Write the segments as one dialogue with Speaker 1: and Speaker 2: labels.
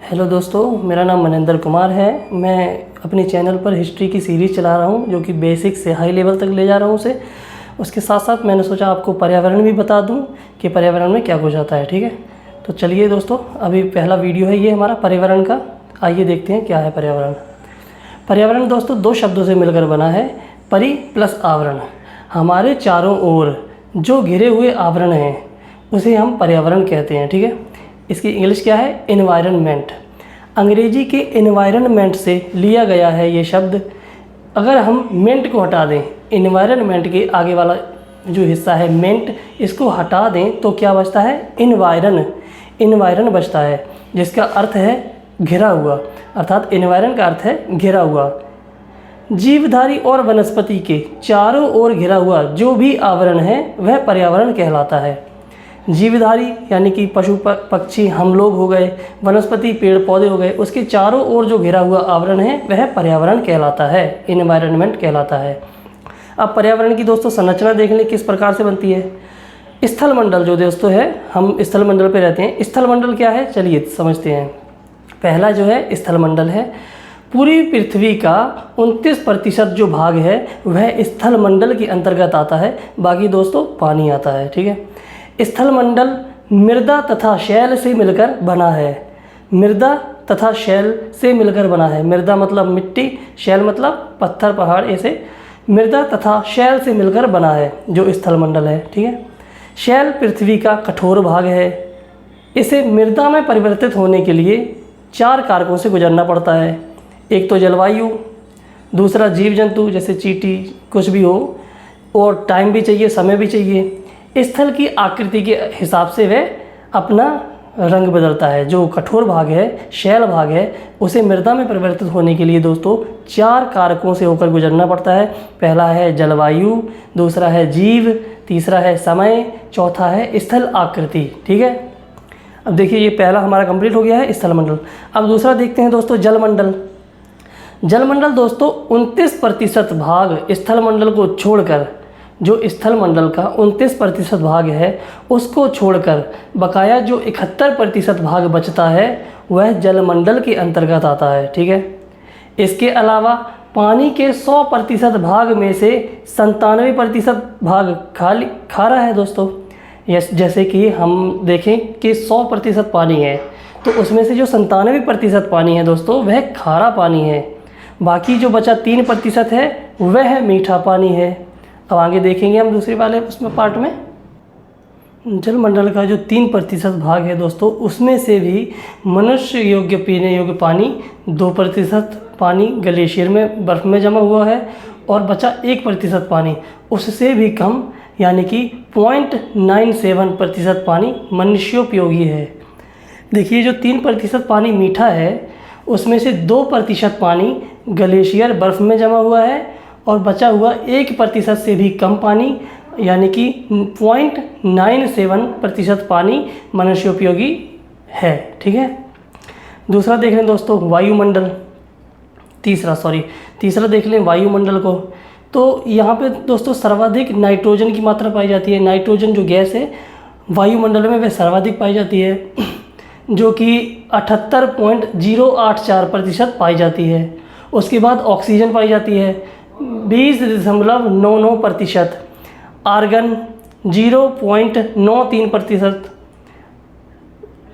Speaker 1: Hello दोस्तों, मेरा नाम मनिंदर कुमार है। मैं अपने चैनल पर हिस्ट्री की सीरीज़ चला रहा हूं, जो कि बेसिक से हाई लेवल तक ले जा रहा हूं उसे। उसके साथ साथ मैंने सोचा आपको पर्यावरण भी बता दूं कि पर्यावरण में क्या कुछ आता है। ठीक है, तो चलिए दोस्तों, अभी पहला वीडियो है ये हमारा पर्यावरण का। आइए देखते हैं क्या है पर्यावरण। पर्यावरण दोस्तों दो शब्दों से मिलकर बना है, परि प्लस आवरण। हमारे चारों ओर जो घिरे हुए आवरण हैं उसे हम पर्यावरण कहते हैं। ठीक है, इसकी इंग्लिश क्या है? एनवायरनमेंट। अंग्रेजी के एनवायरनमेंट से लिया गया है ये शब्द। अगर हम मेंट को हटा दें, एनवायरनमेंट के आगे वाला जो हिस्सा है मेंट, इसको हटा दें तो क्या बचता है? एनवायरन बचता है, जिसका अर्थ है घिरा हुआ। अर्थात एनवायरन का अर्थ है घिरा हुआ। जीवधारी और वनस्पति के चारों ओर घिरा हुआ जो भी आवरण है वह पर्यावरण कहलाता है। जीवधारी यानी कि पशु पक्षी हम लोग हो गए, वनस्पति पेड़ पौधे हो गए, उसके चारों ओर जो घिरा हुआ आवरण है वह पर्यावरण कहलाता है, एनवायरनमेंट कहलाता है। अब पर्यावरण की दोस्तों संरचना देख लें किस प्रकार से बनती है। स्थलमंडल जो दोस्तों है, हम स्थलमंडल पे रहते हैं। स्थलमंडल क्या है चलिए समझते हैं। पहला जो है स्थलमंडल है, पूरी पृथ्वी का 29% जो भाग है वह स्थलमंडल के अंतर्गत आता है। बाकी दोस्तों पानी आता है। ठीक है, स्थलमंडल मृदा तथा शैल से मिलकर बना है। मृदा तथा शैल से मिलकर बना है। मृदा मतलब मिट्टी, शैल मतलब पत्थर पहाड़, ऐसे मृदा तथा शैल से मिलकर बना है जो स्थलमंडल है। ठीक है, शैल पृथ्वी का कठोर भाग है। इसे मृदा में परिवर्तित होने के लिए 4 कारकों से गुजरना पड़ता है। एक तो जलवायु, दूसरा जीव जंतु जैसे चींटी कुछ भी हो, और टाइम भी चाहिए, समय भी चाहिए। स्थल की आकृति के हिसाब से वह अपना रंग बदलता है। जो कठोर भाग है, शैल भाग है, उसे मृदा में परिवर्तित होने के लिए दोस्तों 4 कारकों से होकर गुजरना पड़ता है। पहला है जलवायु, दूसरा है जीव, तीसरा है समय, चौथा है स्थल आकृति। ठीक है, अब देखिए ये पहला हमारा कंप्लीट हो गया है स्थलमंडल। अब दूसरा देखते हैं दोस्तों जलमंडल। जलमंडल दोस्तों 29% भाग स्थलमंडल को छोड़कर, जो स्थलमंडल का 29% भाग है उसको छोड़कर बकाया जो 71% भाग बचता है वह जलमंडल के अंतर्गत आता है। ठीक है, इसके अलावा पानी के 100% भाग में से 97% भाग खारा है दोस्तों। जैसे कि हम देखें कि 100% पानी है तो उसमें से जो 97% पानी है दोस्तों वह खारा पानी है। बाकी जो बचा 3% है वह मीठा पानी है। अब आगे देखेंगे हम दूसरे वाले उसमें पार्ट में। जलमंडल का जो 3% भाग है दोस्तों, उसमें से भी मनुष्य योग्य पीने योग्य पानी 2% पानी ग्लेशियर में बर्फ़ में जमा हुआ है, और बचा 1% पानी उससे भी कम यानी कि 0.97% पानी मनुष्योपयोगी है। देखिए जो 3% पानी मीठा है उसमें से 2% पानी ग्लेशियर बर्फ़ में जमा हुआ है, और बचा हुआ 1% से भी कम पानी यानी कि 0.97% पानी मनुष्योपयोगी है। ठीक है, दूसरा देख लें दोस्तों वायुमंडल। तीसरा देख लें वायुमंडल को। तो यहाँ पे दोस्तों सर्वाधिक नाइट्रोजन की मात्रा पाई जाती है। नाइट्रोजन जो गैस है वायुमंडल में वह सर्वाधिक पाई जाती है, जो कि 78.084% पाई जाती है। उसके बाद ऑक्सीजन पाई जाती है 20.99%, आर्गन 0.93%,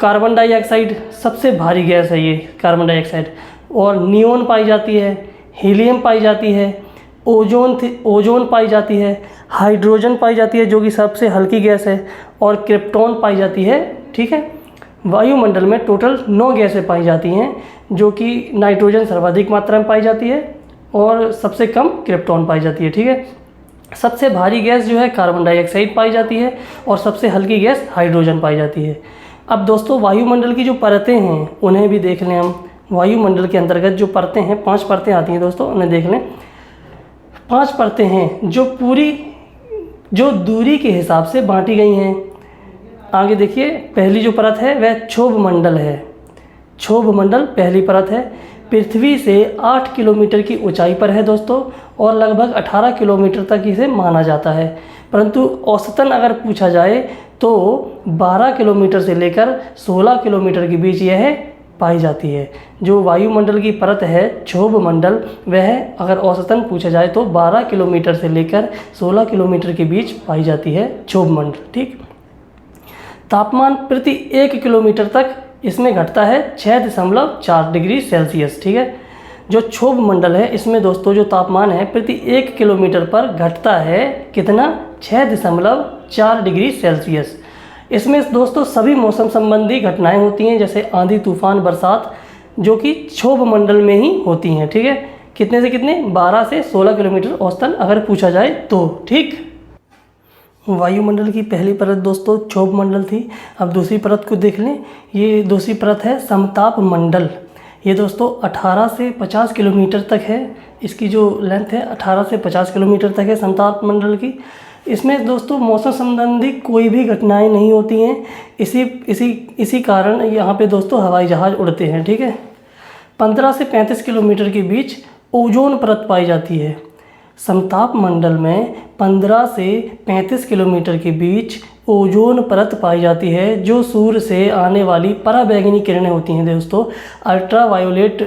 Speaker 1: कार्बन डाइऑक्साइड सबसे भारी गैस है ये कार्बन डाइऑक्साइड, और नियोन पाई जाती है, हीलियम पाई जाती है, ओजोन पाई जाती है, हाइड्रोजन पाई जाती है जो कि सबसे हल्की गैस है, और क्रिप्टॉन पाई जाती है। ठीक है, वायुमंडल में टोटल 9 गैसें पाई जाती हैं, जो कि नाइट्रोजन सर्वाधिक मात्रा में पाई जाती है और सबसे कम क्रिप्टॉन पाई जाती है। ठीक है, सबसे भारी गैस जो है कार्बन डाइऑक्साइड पाई जाती है, और सबसे हल्की गैस हाइड्रोजन पाई जाती है। अब दोस्तों वायुमंडल की जो परतें हैं उन्हें भी देख लें हम। वायुमंडल के अंतर्गत जो परतें हैं, 5 परतें आती हैं दोस्तों, उन्हें देख लें। 5 परतें हैं जो दूरी के हिसाब से बांटी गई हैं। आगे देखिए, पहली जो परत है वह क्षोभ मंडल है। क्षोभ मंडल पहली परत है, पृथ्वी से 8 किलोमीटर की ऊंचाई पर है दोस्तों, और लगभग 18 किलोमीटर तक इसे माना जाता है। परंतु औसतन अगर पूछा जाए तो 12 किलोमीटर से लेकर 16 किलोमीटर के बीच यह पाई जाती है। जो वायुमंडल की परत है क्षोभ मंडल, वह अगर औसतन पूछा जाए तो 12 किलोमीटर से लेकर 16 किलोमीटर के बीच पाई जाती है क्षोभ मंडल। ठीक, तापमान प्रति 1 किलोमीटर तक इसमें घटता है 6.4 डिग्री सेल्सियस। ठीक है, जो क्षोभ मंडल है इसमें दोस्तों जो तापमान है प्रति 1 किलोमीटर पर घटता है कितना, 6.4 डिग्री सेल्सियस। इसमें दोस्तों सभी मौसम संबंधी घटनाएं होती हैं, जैसे आंधी, तूफान, बरसात, जो कि क्षोभ मंडल में ही होती हैं। ठीक है, कितने से कितने, 12 से 16 किलोमीटर औसतन अगर पूछा जाए तो। ठीक, वायुमंडल की पहली परत दोस्तों क्षोभ मंडल थी। अब दूसरी परत को देख लें। ये दूसरी परत है समताप मंडल। ये दोस्तों 18 से 50 किलोमीटर तक है। इसकी जो लेंथ है 18 से 50 किलोमीटर तक है समताप मंडल की। इसमें दोस्तों मौसम संबंधी कोई भी घटनाएं नहीं होती हैं। इसी कारण यहाँ पे दोस्तों हवाई जहाज़ उड़ते हैं। ठीक है, 15 से 35 किलोमीटर के बीच ओजोन परत पाई जाती है। समताप मंडल में 15 से 35 किलोमीटर के बीच ओजोन परत पाई जाती है, जो सूर्य से आने वाली पराबैंगनी किरणें होती हैं दोस्तों, अल्ट्रावायोलेट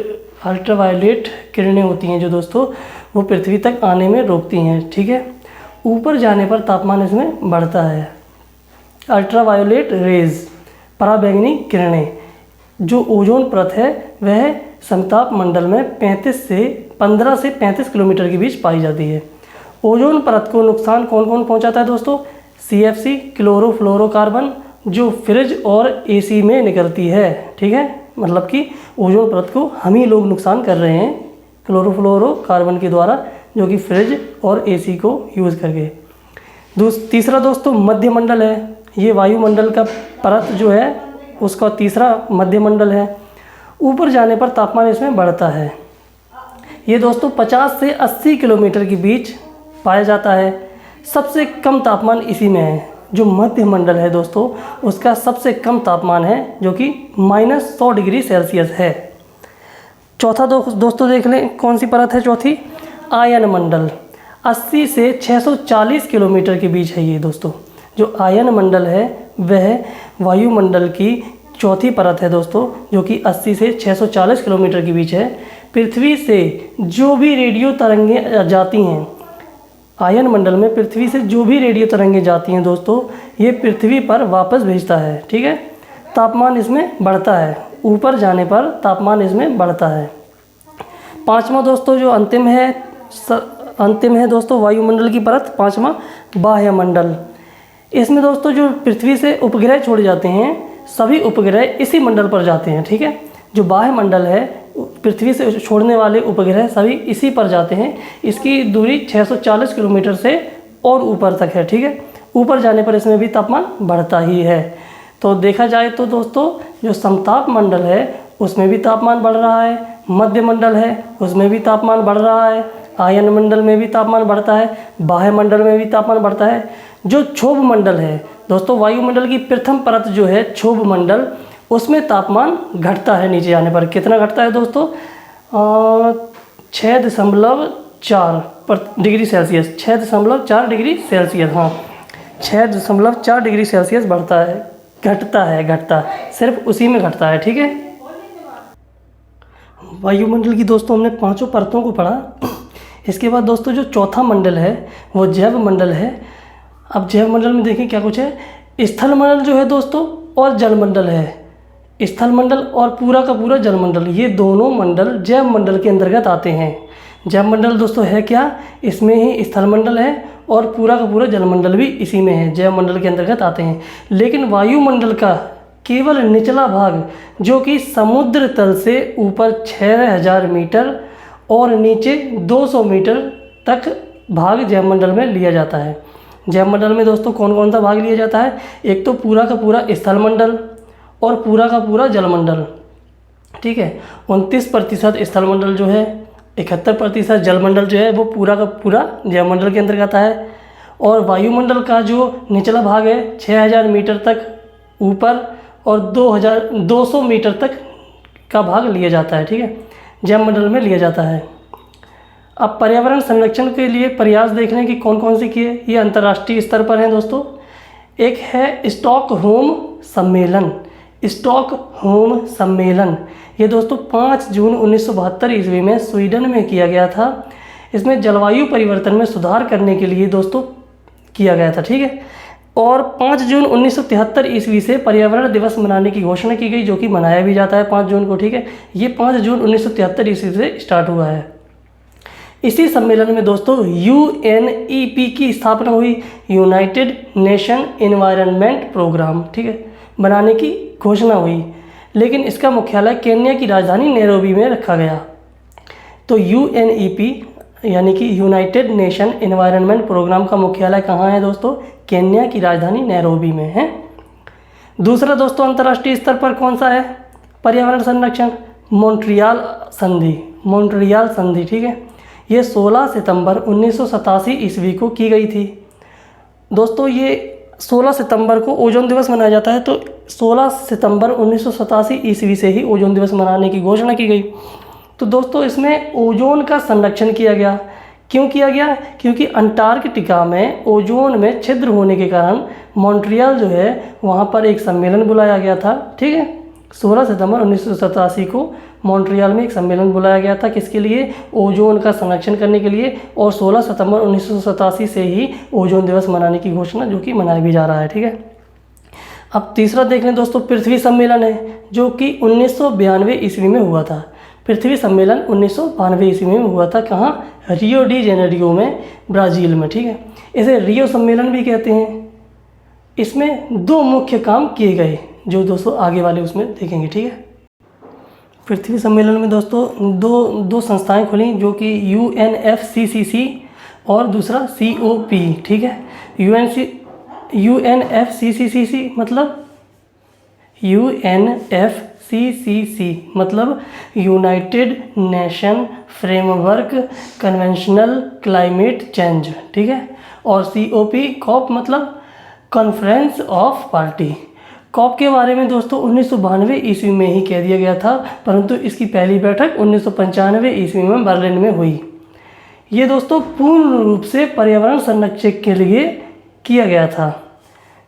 Speaker 1: किरणें होती हैं जो दोस्तों वो पृथ्वी तक आने में रोकती हैं। ठीक है, ऊपर जाने पर तापमान इसमें बढ़ता है। अल्ट्रावायोलेट रेज, पराबैंगनी किरणें, जो ओजोन परत है वह समताप मंडल में 15 से 35 किलोमीटर के बीच पाई जाती है। ओजोन परत को नुकसान कौन कौन पहुंचाता है दोस्तों, CFC, क्लोरोफ्लोरोकार्बन, जो फ्रिज और AC में निकलती है। ठीक है, मतलब कि ओजोन परत को हम ही लोग नुकसान कर रहे हैं क्लोरोफ्लोरोकार्बन के द्वारा, जो कि फ्रिज और AC को यूज़ करके। तीसरा दोस्तों मध्यमंडल है। ये वायुमंडल का परत जो है उसका तीसरा मध्यमंडल है। ऊपर जाने पर तापमान इसमें बढ़ता है। ये दोस्तों 50 से 80 किलोमीटर के बीच पाया जाता है। सबसे कम तापमान इसी में है। जो मध्यमंडल है दोस्तों उसका सबसे कम तापमान है, जो कि -100 डिग्री सेल्सियस है। चौथा दोस्तों देख लें कौन सी परत है चौथी, आयन मंडल। 80 से 640 किलोमीटर के बीच है ये दोस्तों। जो आयन मंडल है वह वायुमंडल की चौथी परत है दोस्तों, जो कि 80 से 640 किलोमीटर के बीच है। पृथ्वी से जो भी रेडियो तरंगें जाती हैं, आयन मंडल में पृथ्वी से जो भी रेडियो तरंगें जाती हैं दोस्तों, ये पृथ्वी पर वापस भेजता है। ठीक है, तापमान इसमें बढ़ता है। ऊपर जाने पर तापमान इसमें बढ़ता है। पांचवा दोस्तों जो अंतिम है दोस्तों वायुमंडल की परत, पांचवा बाह्यमंडल। इसमें दोस्तों जो पृथ्वी से उपग्रह छोड़े जाते हैं, सभी उपग्रह इसी मंडल पर जाते हैं। ठीक है, जो बाह्यमंडल है पृथ्वी से छोड़ने वाले उपग्रह सभी इसी पर जाते हैं। इसकी दूरी 640 किलोमीटर से और ऊपर तक है। ठीक है, ऊपर जाने पर इसमें भी तापमान बढ़ता ही है। तो देखा जाए तो दोस्तों जो समताप मंडल है उसमें भी तापमान बढ़ रहा है, मध्य मंडल है उसमें भी तापमान बढ़ रहा है, आयन मंडल में भी तापमान बढ़ता है, बाह्य मंडल में भी तापमान बढ़ता है। जो क्षोभ मंडल है दोस्तों, वायुमंडल की प्रथम परत जो है क्षोभ मंडल, उसमें तापमान घटता है नीचे आने पर। कितना घटता है दोस्तों, 6.4 डिग्री सेल्सियस, 6.4 डिग्री सेल्सियस, हाँ 6.4 डिग्री सेल्सियस बढ़ता है, घटता सिर्फ उसी में घटता है। ठीक है, वायुमंडल की दोस्तों हमने पांचों परतों को पढ़ा। इसके बाद दोस्तों जो चौथा मंडल है वो जैव मंडल है। अब जैव मंडल में देखें क्या कुछ है, स्थल मंडल जो है दोस्तों और जल मंडल है। स्थल मंडल और पूरा का पूरा जल मंडल, ये दोनों मंडल जैव मंडल के अंतर्गत आते हैं। जैव मंडल दोस्तों है क्या, इसमें ही स्थल मंडल है और पूरा का पूरा जल मंडल भी इसी में है, जैव मंडल के अंतर्गत आते हैं। लेकिन वायुमंडल का केवल निचला भाग, जो कि समुद्र तल से ऊपर 6000 मीटर और नीचे 200 मीटर तक भाग जैवमंडल में लिया जाता है। जैवमंडल में दोस्तों कौन कौन सा भाग लिया जाता है, एक तो पूरा का पूरा स्थल मंडल और पूरा का पूरा जलमंडल। ठीक है, 29% स्थल मंडल जो है, 71% जलमंडल जो है वो पूरा का पूरा जैवमंडल के अंतर्गत आता है। और वायुमंडल का जो निचला भाग है 6000 मीटर तक ऊपर और 200 मीटर तक का भाग लिया जाता है। ठीक है, जैवमंडल में लिया जाता है। अब पर्यावरण संरक्षण के लिए प्रयास देखने की कौन कौन से किए, ये अंतर्राष्ट्रीय स्तर पर हैं दोस्तों। एक है स्टॉकहोम सम्मेलन। स्टॉकहोम सम्मेलन, ये दोस्तों 5 जून 1972 ईस्वी में स्वीडन में किया गया था। इसमें जलवायु परिवर्तन में सुधार करने के लिए दोस्तों किया गया था, ठीक है। और 5 जून 1973 ईस्वी से पर्यावरण दिवस मनाने की घोषणा की गई, जो कि मनाया भी जाता है 5 जून को, ठीक है। ये 5 जून 1973 ईस्वी से स्टार्ट हुआ है। इसी सम्मेलन में दोस्तों UNEP की स्थापना हुई, यूनाइटेड नेशन एनवायरनमेंट प्रोग्राम, ठीक है, बनाने की घोषणा हुई। लेकिन इसका मुख्यालय केन्या की राजधानी नैरोबी में रखा गया। तो UNEP यानी कि यूनाइटेड नेशन एनवायरनमेंट प्रोग्राम का मुख्यालय कहाँ है दोस्तों? केन्या की राजधानी नैरोबी में है। दूसरा दोस्तों अंतर्राष्ट्रीय स्तर पर कौन सा है पर्यावरण संरक्षण? मॉन्ट्रियल संधि, ठीक है। ये 16 सितंबर 1987 ईस्वी को की गई थी। दोस्तों ये 16 सितंबर को ओजोन दिवस मनाया जाता है, तो 16 सितंबर 1987 ईस्वी से ही ओजोन दिवस मनाने की घोषणा की गई। तो दोस्तों इसमें ओजोन का संरक्षण किया गया। क्यों किया गया? क्योंकि अंटार्कटिका में ओजोन में छिद्र होने के कारण मॉन्ट्रियल जो है वहाँ पर एक सम्मेलन बुलाया गया था, ठीक है। 16 सितंबर 1987 को मॉन्ट्रियल में एक सम्मेलन बुलाया गया था, किसके लिए? ओजोन का संरक्षण करने के लिए। और 16 सितंबर 1987 से ही ओजोन दिवस मनाने की घोषणा, जो कि मनाया भी जा रहा है, ठीक है। अब तीसरा देख लें दोस्तों, पृथ्वी सम्मेलन है, जो कि 1992 ईस्वी में हुआ था। पृथ्वी सम्मेलन 1992 ईस्वी में हुआ था। कहाँ? रियो डी जेनेरियो में, ब्राज़ील में, ठीक है। इसे रियो सम्मेलन भी कहते हैं। इसमें 2 मुख्य काम किए गए, जो दोस्तों आगे वाले उसमें देखेंगे, ठीक है। पृथ्वी सम्मेलन में दोस्तों दो संस्थाएं खुली, जो कि UNFCCC और दूसरा COP, ठीक है। UNFCCC मतलब United nation framework conventional climate change, ठीक है। और COP मतलब कॉन्फ्रेंस ऑफ पार्टी। कॉप के बारे में दोस्तों 1992 ईस्वी में ही कह दिया गया था, परंतु इसकी पहली बैठक 1995 ईस्वी में बर्लिन में हुई। ये दोस्तों पूर्ण रूप से पर्यावरण संरक्षण के लिए किया गया था।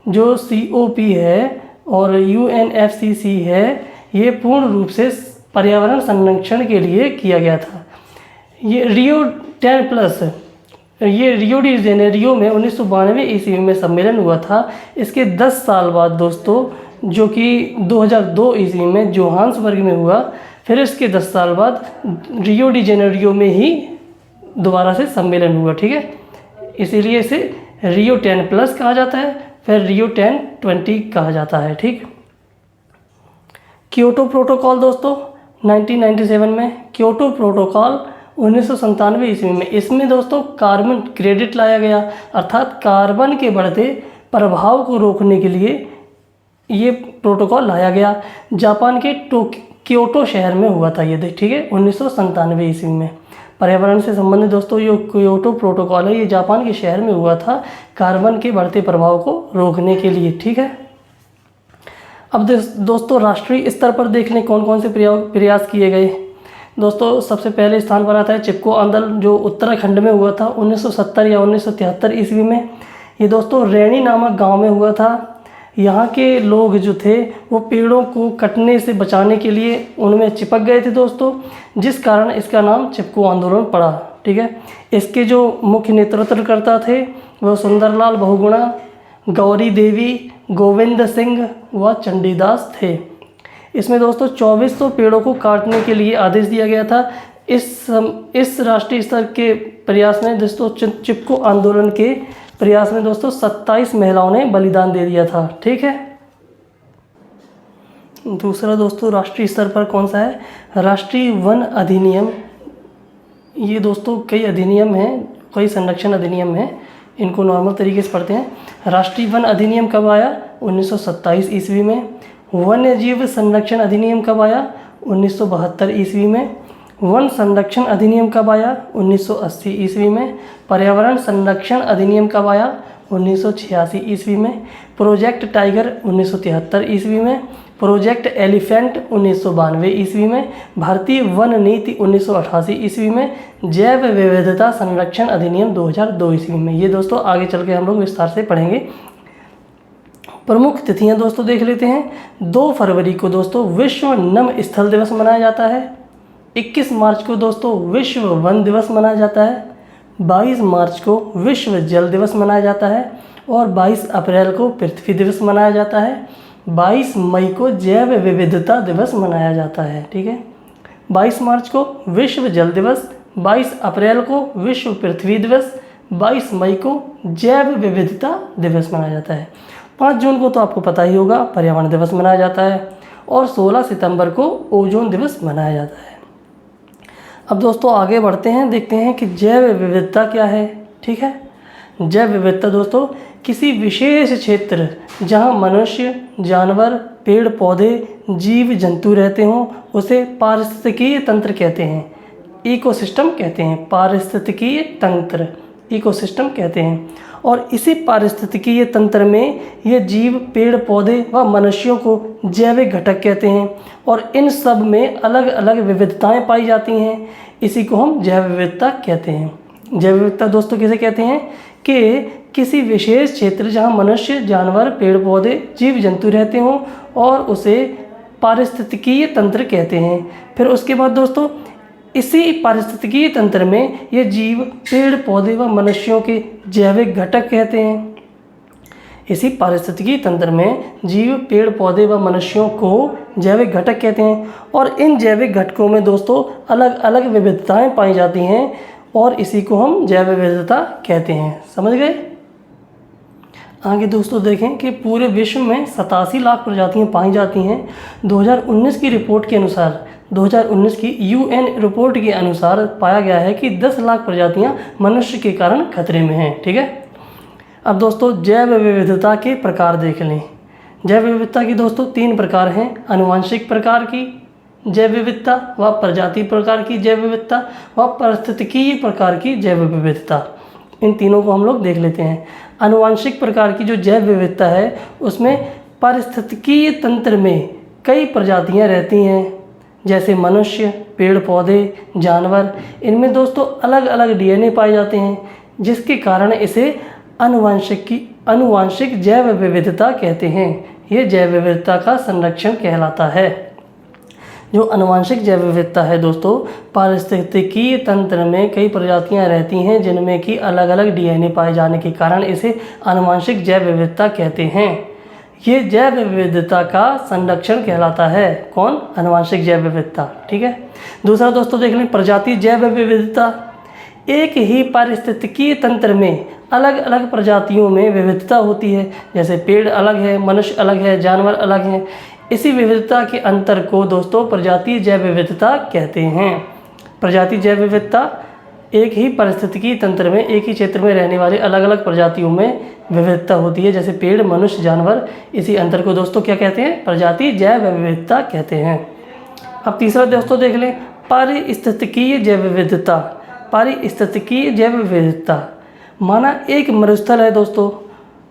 Speaker 1: जो COP है और UNFCCC है, ये पूर्ण रूप से पर्यावरण संरक्षण के लिए किया गया था। ये रियो 10+, ये रियो डी जेनेरियो में 1992 ईस्वी में सम्मेलन हुआ था। इसके 10 साल बाद दोस्तों, जो कि 2002 ईस्वी में जोहान्सबर्ग में हुआ, फिर इसके 10 साल बाद रियो डी जेनेरियो में ही दोबारा से सम्मेलन हुआ, ठीक है। इसीलिए इसे रियो 10+ कहा जाता है, फिर रियो 1020 कहा जाता है, ठीक। क्योटो प्रोटोकॉल दोस्तों 1997 में, क्योटो प्रोटोकॉल 1997 ईस्वी में, इसमें दोस्तों कार्बन क्रेडिट लाया गया, अर्थात कार्बन के बढ़ते प्रभाव को रोकने के लिए ये प्रोटोकॉल लाया गया। जापान के क्योटो शहर में हुआ था ये, ठीक है, 1997 ईस्वी में। पर्यावरण से संबंधित दोस्तों ये क्योटो प्रोटोकॉल है, ये जापान के शहर में हुआ था कार्बन के बढ़ते प्रभाव को रोकने के लिए, ठीक है। अब दोस्तों राष्ट्रीय स्तर पर देख लें कौन कौन से प्रयास किए गए। दोस्तों सबसे पहले स्थान पर आता है चिपको आंदोलन, जो उत्तराखंड में हुआ था 1970 या 1973 ईस्वी में। ये दोस्तों रैनी नामक गांव में हुआ था। यहाँ के लोग जो थे वो पेड़ों को कटने से बचाने के लिए उनमें चिपक गए थे दोस्तों, जिस कारण इसका नाम चिपको आंदोलन पड़ा, ठीक है। इसके जो मुख्य नेतृत्वकर्ता थे वो सुंदरलाल बहुगुणा, गौरी देवी, गोविंद सिंह व चंडीदास थे। इसमें दोस्तों 2400 पेड़ों को काटने के लिए आदेश दिया गया था। इस राष्ट्रीय स्तर के प्रयास में दोस्तों चिपको आंदोलन के प्रयास में दोस्तों 27 महिलाओं ने बलिदान दे दिया था, ठीक है। दूसरा दोस्तों राष्ट्रीय स्तर पर कौन सा है? राष्ट्रीय वन अधिनियम। ये दोस्तों कई अधिनियम हैं, कई संरक्षण अधिनियम हैं, इनको नॉर्मल तरीके से पढ़ते हैं। राष्ट्रीय वन अधिनियम कब आया? 1927 ईस्वी में। वन्य जीव संरक्षण अधिनियम कब आया? 1972 ईस्वी में। वन संरक्षण अधिनियम कब आया? 1980 ईस्वी में। पर्यावरण संरक्षण अधिनियम कब आया? 1986 ईस्वी में। प्रोजेक्ट टाइगर 1973 ईस्वी में। प्रोजेक्ट एलिफेंट 1992 ईस्वी में। भारतीय वन नीति 1988 ईस्वी में। जैव विविधता संरक्षण अधिनियम 2002 ईस्वी में। ये दोस्तों आगे चल के हम लोग विस्तार से पढ़ेंगे। प्रमुख तिथियां दोस्तों देख लेते हैं। 2 फरवरी को दोस्तों विश्व नम स्थल दिवस मनाया जाता है। 21 मार्च को दोस्तों विश्व वन दिवस मनाया जाता है। 22 मार्च को विश्व जल दिवस मनाया जाता है और 22 अप्रैल को पृथ्वी दिवस मनाया जाता है। 22 मई को जैव विविधता दिवस मनाया जाता है। ठीक है, 22 मार्च को विश्व जल दिवस, 22 अप्रैल को विश्व पृथ्वी दिवस, 22 मई को जैव विविधता दिवस मनाया जाता है। 5 जून को तो आपको पता ही होगा पर्यावरण दिवस मनाया जाता है और 16 सितंबर को ओजोन दिवस मनाया जाता है। अब दोस्तों आगे बढ़ते हैं, देखते हैं कि जैव विविधता क्या है। ठीक है, जैव विविधता दोस्तों किसी विशेष क्षेत्र जहां मनुष्य, जानवर, पेड़ पौधे, जीव जंतु रहते हों उसे पारिस्थितिकीय तंत्र कहते हैं, इकोसिस्टम कहते हैं। पारिस्थितिकीय तंत्र, इकोसिस्टम कहते हैं। और इसी पारिस्थितिकीय तंत्र में ये जीव, पेड़ पौधे व मनुष्यों को जैविक घटक कहते हैं और इन सब में अलग अलग विविधताएं पाई जाती हैं। इसी को हम जैव विविधता कहते हैं। जैव विविधता दोस्तों किसे कहते हैं कि किसी विशेष क्षेत्र जहां मनुष्य, जानवर, पेड़ पौधे, जीव जंतु रहते हों और उसे पारिस्थितिकीय तंत्र कहते हैं। फिर उसके बाद दोस्तों इसी पारिस्थितिकीय तंत्र में ये जीव, पेड़ पौधे व मनुष्यों के जैविक घटक कहते हैं। इसी पारिस्थितिकीय तंत्र में जीव, पेड़ पौधे व मनुष्यों को जैविक घटक कहते हैं और इन जैविक घटकों में दोस्तों अलग अलग विविधताएं पाई जाती हैं और इसी को हम जैव विविधता कहते हैं। समझ गए? आगे दोस्तों देखें कि पूरे विश्व में 87 लाख प्रजातियां पाई जाती हैं। 2019 की रिपोर्ट के अनुसार, 2019 की UN रिपोर्ट के अनुसार पाया गया है कि 10 लाख प्रजातियां मनुष्य के कारण खतरे में हैं। ठीक है, अब दोस्तों जैव विविधता के प्रकार देख लें। जैव विविधता की दोस्तों 3 प्रकार हैं, आनुवंशिक प्रकार की जैव विविधता व प्रजाति प्रकार की जैव विविधता व पारिस्थितिकीय प्रकार की जैव विविधता। इन तीनों को हम लोग देख लेते हैं। आनुवंशिक प्रकार की जो जैव विविधता है उसमें पारिस्थितिकीय तंत्र में कई प्रजातियां रहती हैं, जैसे मनुष्य, पेड़ पौधे, जानवर। इनमें दोस्तों अलग अलग DNA पाए जाते हैं जिसके कारण इसे आनुवंशिक जैव विविधता कहते हैं। ये जैव विविधता का संरक्षण कहलाता है। जो आनुवंशिक जैव विविधता है दोस्तों, पारिस्थितिकीय तंत्र में कई प्रजातियां रहती हैं जिनमें कि अलग अलग DNA पाए जाने के कारण इसे आनुवंशिक जैव विविधता कहते हैं। ये जैव विविधता का संरक्षण कहलाता है। कौन? आनुवंशिक जैव विविधता। ठीक है, दूसरा दोस्तों देख लें प्रजाति जैव विविधता। एक ही पारिस्थितिकीय तंत्र में अलग अलग प्रजातियों में विविधता होती है, जैसे पेड़ अलग है, मनुष्य अलग है, जानवर अलग हैं। इसी विविधता के अंतर को दोस्तों प्रजाति जैव विविधता कहते हैं। प्रजाति जैव विविधता एक ही पारिस्थितिकीय तंत्र में एक ही क्षेत्र में रहने वाले अलग अलग प्रजातियों में विविधता होती है, जैसे पेड़, मनुष्य, जानवर। इसी अंतर को दोस्तों क्या कहते हैं? प्रजाति जैव विविधता कहते हैं। अब तीसरा दोस्तों देख लें पारिस्थितिकीय जैव विविधता। पारिस्थितिकीय जैव विविधता माना एक मरुस्थल है दोस्तों,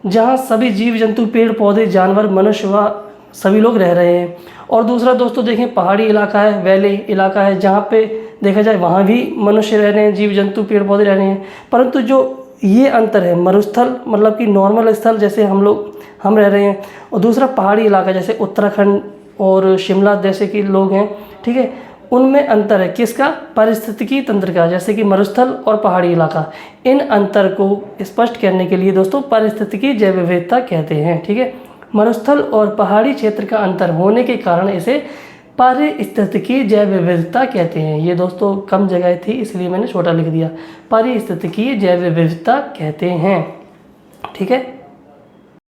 Speaker 1: जहाँ सभी जीव जंतु, पेड़ पौधे, जानवर, मनुष्य व सभी लोग रह रहे हैं। और दूसरा दोस्तों देखें पहाड़ी इलाका है, वैली इलाका है, जहाँ पे देखा जाए वहाँ भी मनुष्य रह रहे हैं, जीव जंतु, पेड़ पौधे रह रहे हैं। परंतु जो ये अंतर है, मरुस्थल मतलब कि नॉर्मल स्थल जैसे हम रह रहे हैं, और दूसरा पहाड़ी इलाका जैसे उत्तराखंड और शिमला जैसे कि लोग हैं, ठीक है, उनमें अंतर है। किसका? पारिस्थितिकी तंत्र का, जैसे कि मरुस्थल और पहाड़ी इलाका। इन अंतर को स्पष्ट करने के लिए दोस्तों पारिस्थितिकी जैव विविधता कहते हैं। ठीक है, मरुस्थल और पहाड़ी क्षेत्र का अंतर होने के कारण इसे पारिस्थितिकी जैव विविधता कहते हैं। ये दोस्तों कम जगह थी इसलिए मैंने छोटा लिख दिया। पारिस्थितिकी जैव विविधता कहते हैं। ठीक है।